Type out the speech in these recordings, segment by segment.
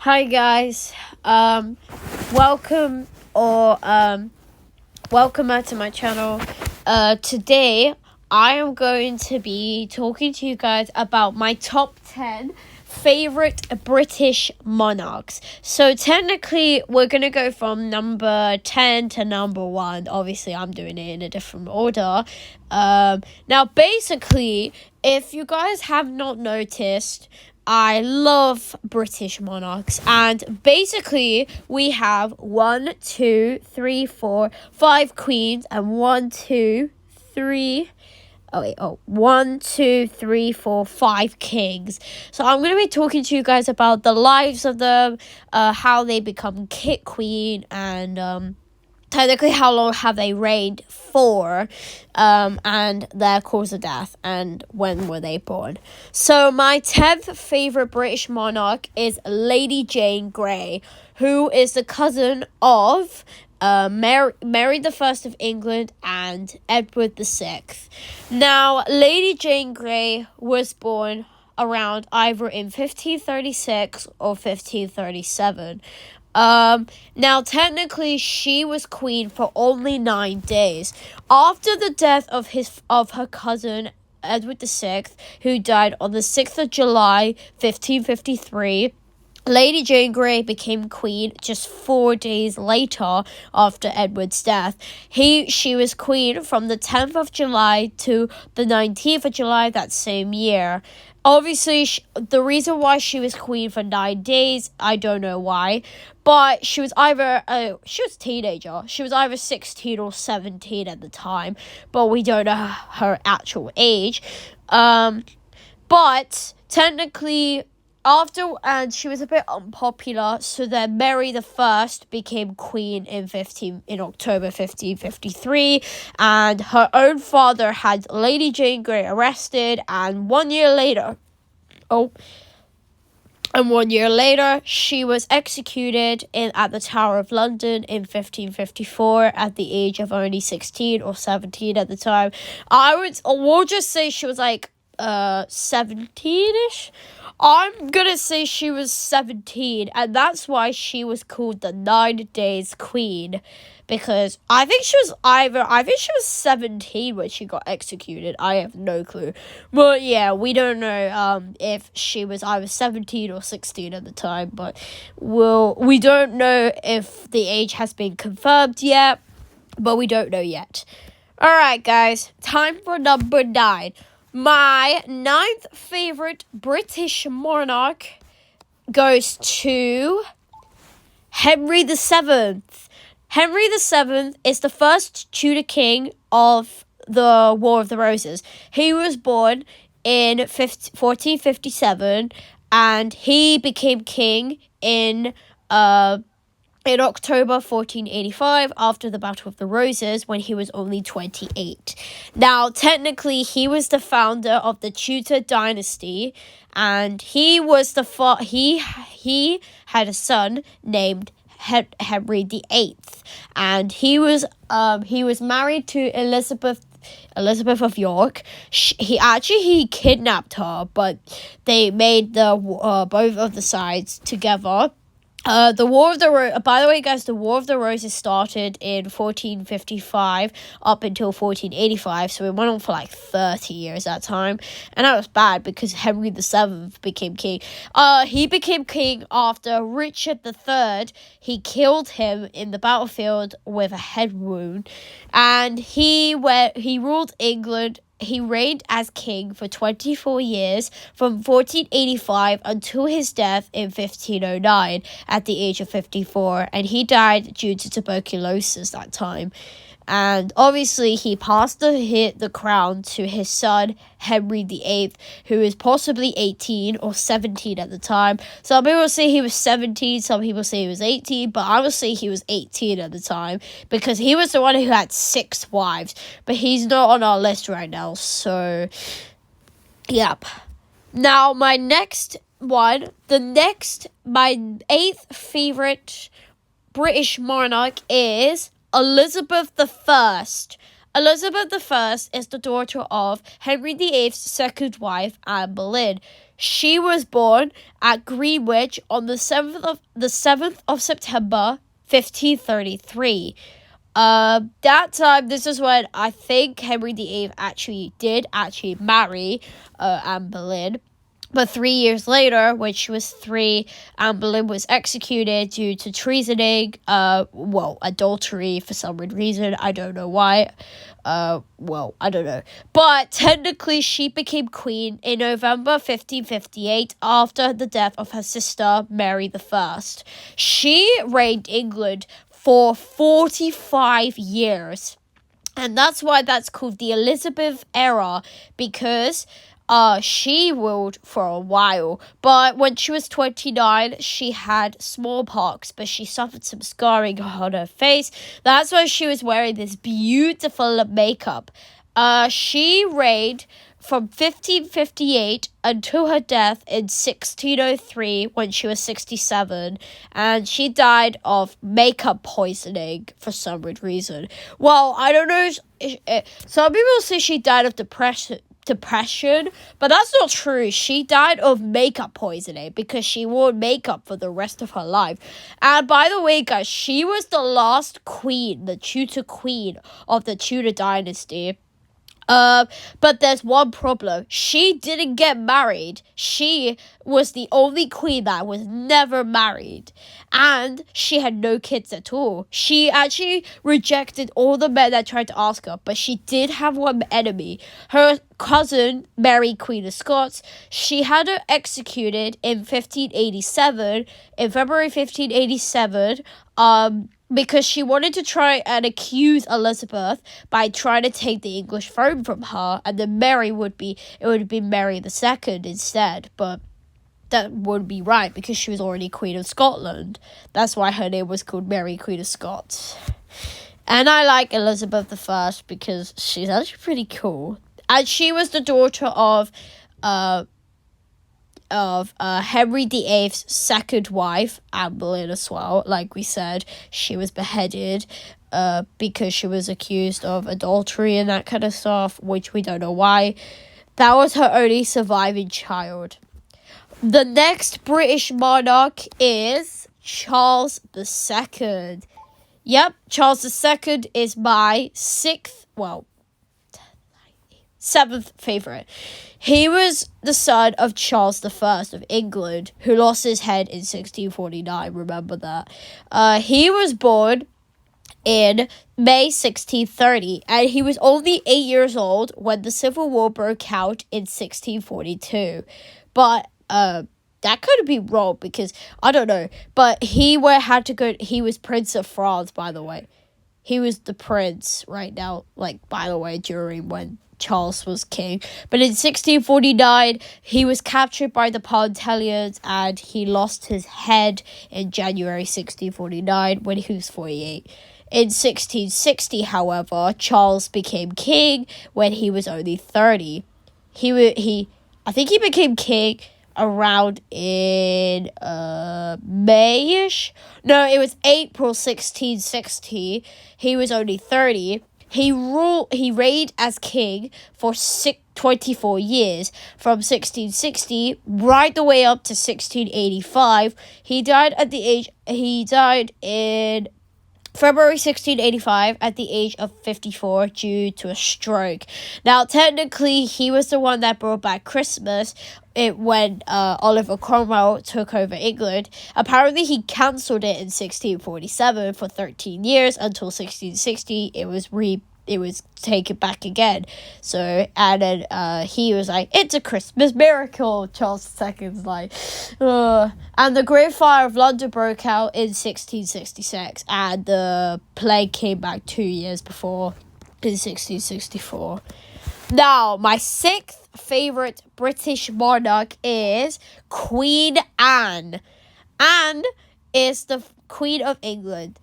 Hi guys. Welcome or welcome back to my channel. Today I am going to be talking to you guys about my top 10 favorite British monarchs. So technically we're going to go from number 10 to number 1. Obviously I'm doing it in a different order. Now basically, if you guys have not noticed, I love British monarchs, and basically we have 1, 2, 3, 4, 5 queens, and 1, 2, 3. 1, 2, 3, 4, 5 kings. So I'm going to be talking to you guys about the lives of them, how they become queen, and technically how long have they reigned for, and their cause of death, and when were they born. So my 10th favorite British monarch is Lady Jane Grey, who is the cousin of Mary the First of England and Edward the Sixth. Now, Lady Jane Grey was born around either in 1536 or 1537. Now technically she was queen for only 9 days. After the death of her cousin Edward the Sixth, who died on the 6th of July 1553, Lady Jane Grey became queen just 4 days later after Edward's death. She was queen from the 10th of July to the 19th of July that same year. Obviously, the reason why she was queen for 9 days, I don't know why, but she was a teenager. She was either 16 or 17 at the time, but we don't know her actual age. But technically, and she was a bit unpopular, so then Mary the First became queen in October 1553, and her own father had Lady Jane Grey arrested, and 1 year later, she was executed at the Tower of London in 1554 at the age of only 16 or 17 at the time. We'll just say she was like 17-ish. I'm gonna say she was 17, and that's why she was called the 9 Days Queen, because I think she was 17 when she got executed. I have no clue. But yeah, we don't know if she was either 17 or 16 at the time, but we don't know if the age has been confirmed yet, but we don't know yet. Alright guys, time for number 9. My 9th favorite British monarch goes to Henry VII. Henry VII is the first Tudor king of the War of the Roses. He was born in 1457, and he became king in October 1485, after the Battle of the Roses, when he was only 28. Now, technically, he was the founder of the Tudor dynasty, and he had a son named Henry VIII, and he was married to Elizabeth of York. He kidnapped her, but they made both of the sides together. By the way, guys, the War of the Roses started in 1455 up until 1485, so it went on for like 30 years that time, and that was bad because Henry VII became king. He became king after Richard III. He killed him in the battlefield with a head wound, and he ruled England. He reigned as king for 24 years, from 1485 until his death in 1509 at the age of 54, and he died due to tuberculosis that time. And obviously, he passed the crown to his son, Henry VIII, who is possibly 18 or 17 at the time. Some people say he was 17, some people say he was 18, but I would say he was 18 at the time, because he was the one who had 6 wives, but he's not on our list right now, so, yep. Now, my 8th favorite British monarch is Elizabeth I. Elizabeth I is the daughter of Henry VIII's second wife, Anne Boleyn. She was born at Greenwich on the 7th of September, 1533. That time, this is when I think Henry VIII did marry Anne Boleyn. But 3 years later, when she was 3, Anne Boleyn was executed due to treasoning, adultery for some reason. I don't know why. I don't know. But technically, she became queen in November 1558 after the death of her sister, Mary I. She reigned England for 45 years. And that's why that's called the Elizabeth era, because she ruled for a while, but when she was 29, she had smallpox, but she suffered some scarring on her face. That's why she was wearing this beautiful makeup. She reigned from 1558 until her death in 1603 when she was 67, and she died of makeup poisoning for some reason. Well, I don't know. Some people say she died of depression, but that's not true. She died of makeup poisoning because she wore makeup for the rest of her life. And by the way, guys, she was the last queen, the Tudor queen of the Tudor dynasty. But there's one problem. She didn't get married. She was the only queen that was never married. And she had no kids at all. She actually rejected all the men that tried to ask her, but she did have one enemy. Her cousin, Mary, Queen of Scots. She had her executed in 1587, in February 1587, because she wanted to try and accuse Elizabeth by trying to take the English throne from her, and then it would be Mary II instead, but that would be right because she was already Queen of Scotland. That's why her name was called Mary, Queen of Scots. And I like Elizabeth I because she's actually pretty cool. And she was the daughter of Henry VIII's second wife, Anne Boleyn, as well. Like we said, she was beheaded because she was accused of adultery and that kind of stuff, which we don't know why. That was her only surviving child. The next British monarch is Charles II. Yep, Charles II is my seventh favorite. He was the son of Charles I of England, who lost his head in 1649. Remember that. He was born in May 1630, and he was only 8 years old when the Civil War broke out in 1642. But that could be wrong because I don't know. But he was Prince of France, by the way. He was the prince right now, by the way, during when Charles was king. But in 1649, he was captured by the Parliamentarians and he lost his head in January 1649 when he was 48. In 1660, however, Charles became king when he was only 30. I think he became king around in May-ish. No, it was April 1660. He was only 30. He reigned as king for 24 years, from 1660 right the way up to 1685. He died in February 1685 at the age of 54 due to a stroke. Now, technically, he was the one that brought back Christmas when Oliver Cromwell took over England. Apparently, he cancelled it in 1647 for 13 years until 1660. It was taken back again. So, and then he was like, it's a Christmas miracle. Charles II's like, And the Great Fire of London broke out in 1666. And the plague came back 2 years before, in 1664. Now, my sixth favorite British monarch is Queen Anne. Anne is the Queen of England.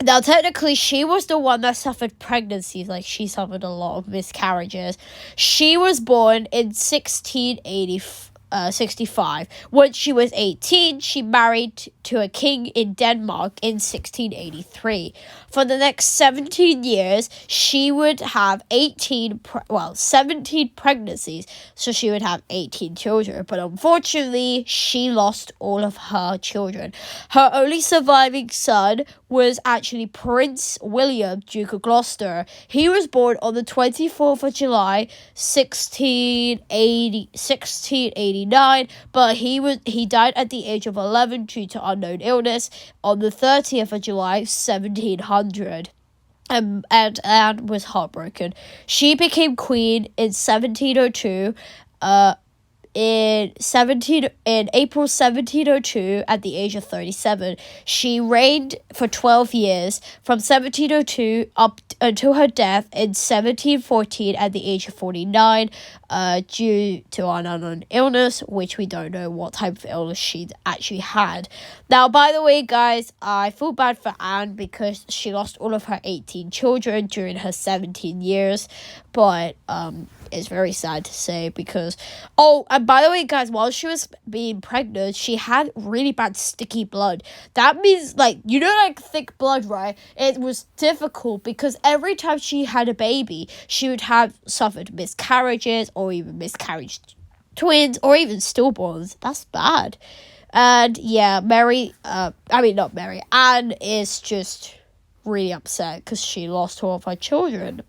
Now, technically, she was the one that suffered pregnancies. She suffered a lot of miscarriages. She was born in 1665. When she was 18, she married to a king in Denmark in 1683. for the next 17 years, she would have 17 pregnancies. So she would have 18 children. But unfortunately, she lost all of her children. Her only surviving son was actually Prince William, Duke of Gloucester. He was born on the 24th of July, 1689, but he died at the age of 11 due to unknown illness on the 30th of July, 1700. And Anne was heartbroken. She became queen in 1702. In April 1702, at the age of 37, she reigned for 12 years, from 1702 up until her death in 1714 at the age of 49, due to an unknown illness, which we don't know what type of illness she actually had. Now, by the way, guys, I feel bad for Anne because she lost all of her 18 children during her 17 years, but it's very sad to say because... Oh, and by the way, guys, while she was being pregnant, she had really bad sticky blood. That means, like, you know, like, thick blood, right? It was difficult because every time she had a baby, she would have suffered miscarriages or even miscarriage twins or even stillborns. That's bad. And, yeah, Anne is just really upset because she lost all of her children.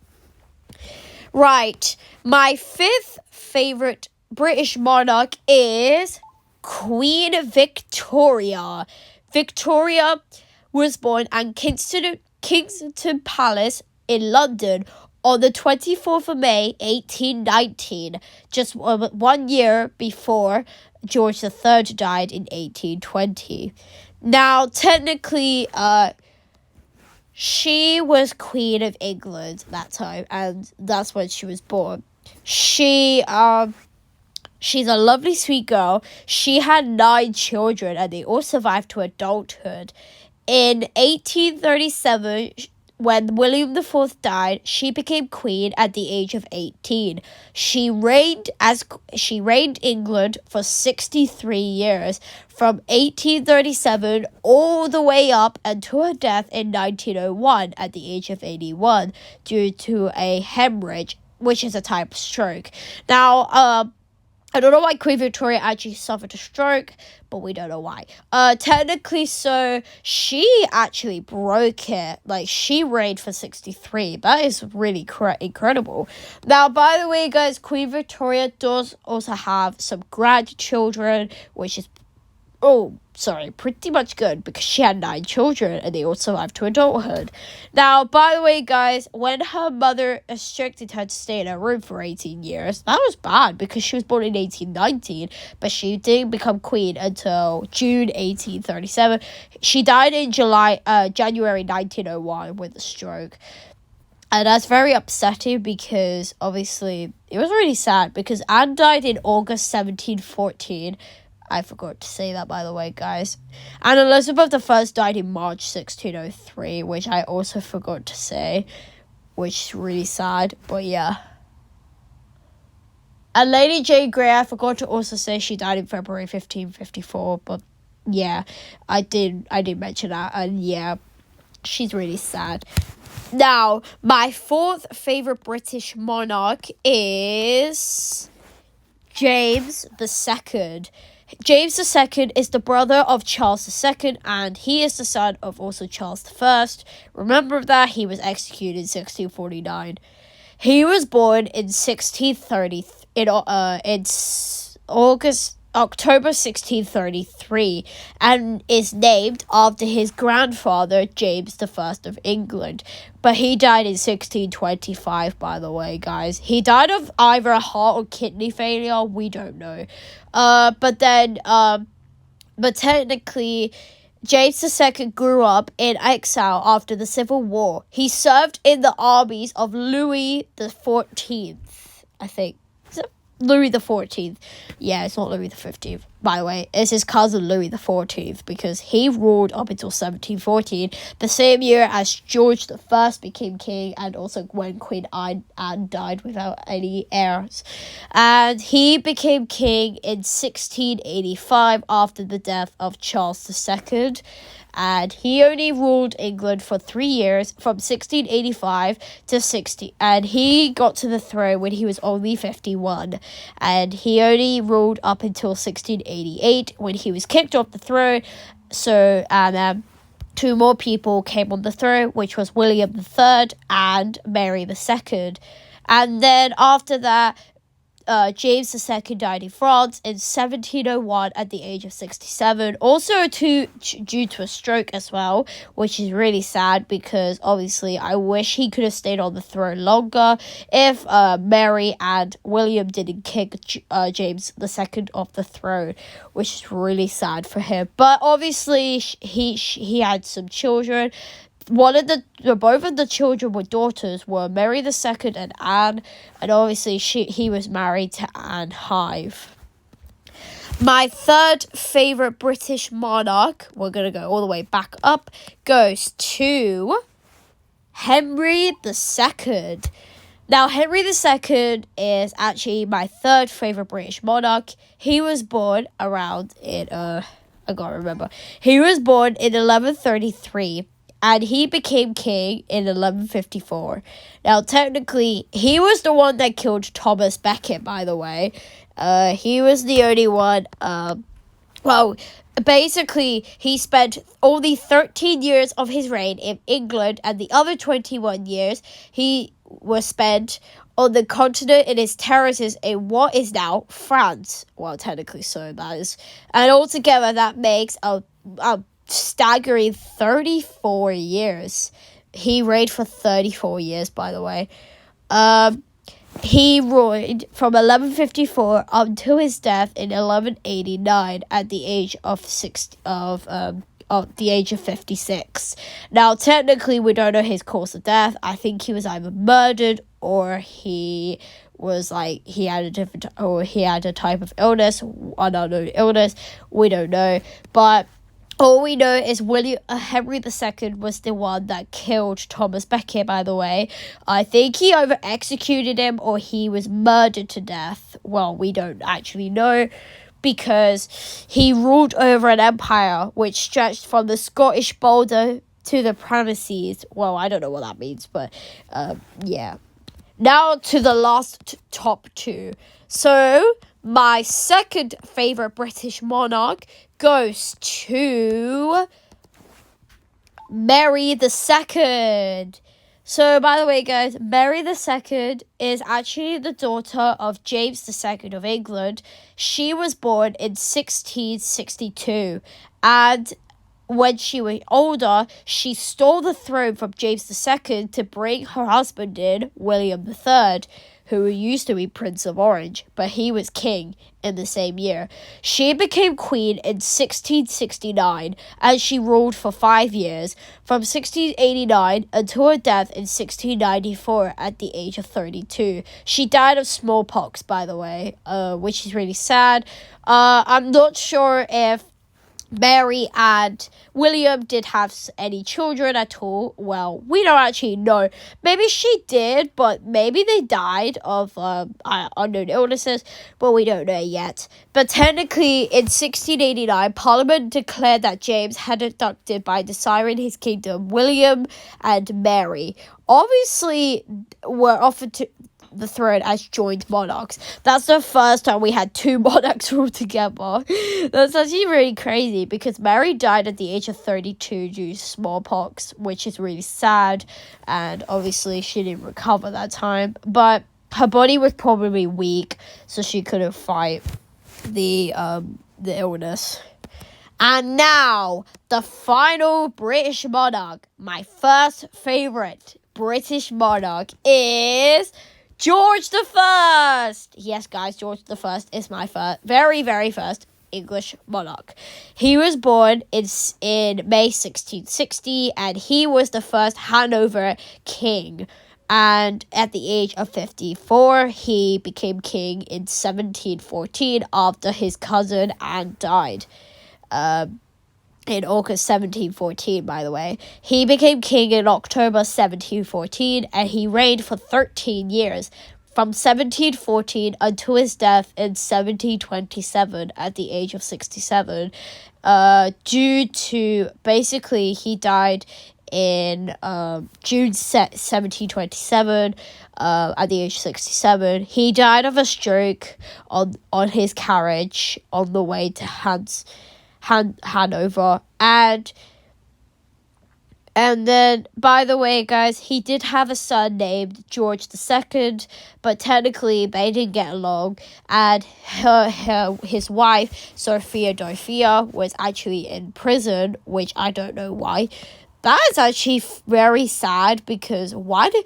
Right, my fifth favorite British monarch is Queen Victoria. Victoria was born at Kensington Palace in London on the 24th of May, 1819, just 1 year before George III died in 1820. Now, technically, she was Queen of England that time, and that's when she was born. She's a lovely, sweet girl. She had 9 children, and they all survived to adulthood. In 1837, when William IV died, she became queen at the age of 18. She reigned England for 63 years, from 1837 all the way up until her death in 1901 at the age of 81 due to a hemorrhage, which is a type of stroke. Now, I don't know why Queen Victoria actually suffered a stroke, but we don't know why. Technically, so she actually broke it. Like, she reigned for 63. That is really incredible. Now, by the way, guys, Queen Victoria does also have some grandchildren, which is pretty much good because she had 9 children and they all survived to adulthood. Now, by the way, guys, when her mother restricted her to stay in her room for 18 years, that was bad because she was born in 1819, but she didn't become queen until June 1837. She died in January 1901 with a stroke. And that's very upsetting because, obviously, it was really sad because Anne died in August 1714. I forgot to say that, by the way, guys. And Elizabeth I died in March 1603, which I also forgot to say, which is really sad, but yeah. And Lady Jane Grey, I forgot to also say she died in February 1554, but yeah, I did mention that, and yeah, she's really sad. Now, my fourth favorite British monarch is James II. James II is the brother of Charles II, and he is the son of also Charles I. Remember that he was executed in 1649. He was born in 1630 in October 1633, and is named after his grandfather, James I of England. But he died in 1625, by the way, guys. He died of either a heart or kidney failure, we don't know. But technically, James II grew up in exile after the Civil War. He served in the armies of Louis XIV, I think. Louis the 14th. Yeah, it's not Louis the 15th, by the way. It's his cousin Louis the 14th, because he ruled up until 1714, the same year as George the First became king, and also when Queen Anne died without any heirs. And he became king in 1685 after the death of Charles II. And he only ruled England for 3 years, from 1685 to 60. And he got to the throne when he was only 51. And he only ruled up until 1688, when he was kicked off the throne. So, and two more people came on the throne, which was William III and Mary II. And then after that, James II died in France in 1701 at the age of 67, also due to a stroke as well, which is really sad, because obviously I wish he could have stayed on the throne longer if Mary and William didn't kick James II off the throne, which is really sad for him. But obviously he had some children. Both of the children were daughters, were Mary II and Anne, and obviously he was married to Anne Hyde. My third favorite British monarch, we're gonna go all the way back up, goes to Henry II. Now, Henry II is actually my third favorite British monarch. He was born around in I can't remember. He was born in 1133. And he became king in 1154. Now, technically, he was the one that killed Thomas Becket, by the way. He was the only one. Basically, he spent only 13 years of his reign in England, and the other 21 years he was spent on the continent in his terraces in what is now France. Well, technically, so that is. And altogether, that makes a staggering 34 years. He reigned for 34 years, by the way. He ruled from 1154 until his death in 1189 at the age of 56. Now, technically, we don't know his cause of death. I think he was either murdered, or he was he had a type of illness, an unknown illness. We don't know, but all we know is Henry II was the one that killed Thomas Becket, by the way. I think he either executed him or he was murdered to death. Well, we don't actually know, because he ruled over an empire which stretched from the Scottish border to the premises. Well, I don't know what that means, but yeah. Now to the last top two. So, my second favorite British monarch goes to Mary II. So, by the way, guys, Mary II is actually the daughter of James II of England. She was born in 1662, and when she was older, she stole the throne from James II to bring her husband in, William III, who used to be Prince of Orange, but he was king in the same year. She became queen in 1669, and she ruled for 5 years, from 1689 until her death in 1694 at the age of 32. She died of smallpox, by the way, which is really sad. I'm not sure if Mary and William did have any children at all. Well, we don't actually know. Maybe she did, but maybe they died of unknown illnesses, but we don't know yet. But technically, in 1689, Parliament declared that James had abducted by desiring his kingdom William and Mary. Obviously, were offered to the throne as joint monarchs. That's the first time we had two monarchs rule together. That's actually really crazy, because Mary died at the age of 32 due to smallpox, which is really sad, and obviously she didn't recover that time, but her body was probably weak, so she couldn't fight the illness. And now, the final British monarch, my first favorite British monarch, is George the First. Yes, guys, George the First is my very, very first English monarch. He was born in May 1660, and he was the first Hanover king. And at the age of 54, he became king in 1714 after his cousin Anne died. In August 1714, by the way. He became king in October 1714, and he reigned for 13 years, from 1714 until his death in 1727 at the age of 67, due to, basically, he died in June 1727 at the age of 67. He died of a stroke on his carriage on the way to Hanover, and then, by the way, guys, he did have a son named George II, but technically they didn't get along, and his wife, Sophia Dorothea, was actually in prison, which I don't know why. That is actually very sad, because why did...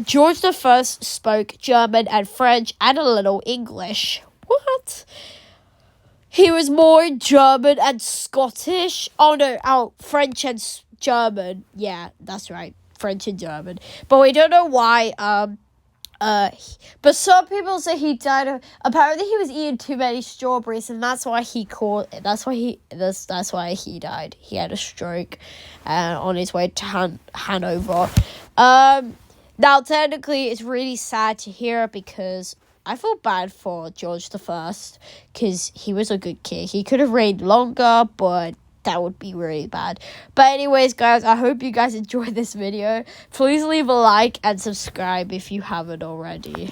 George I spoke German and French and a little English. What? He was more German and Scottish. Oh, no, French and German. Yeah, that's right. French and German. But we don't know why. But some people say he died of... Apparently, he was eating too many strawberries, and that's why he died. He had a stroke on his way to Hanover. Now, technically, it's really sad to hear, because I feel bad for George I, because he was a good king. He could have reigned longer, but that would be really bad. But anyways, guys, I hope you guys enjoyed this video. Please leave a like and subscribe if you haven't already.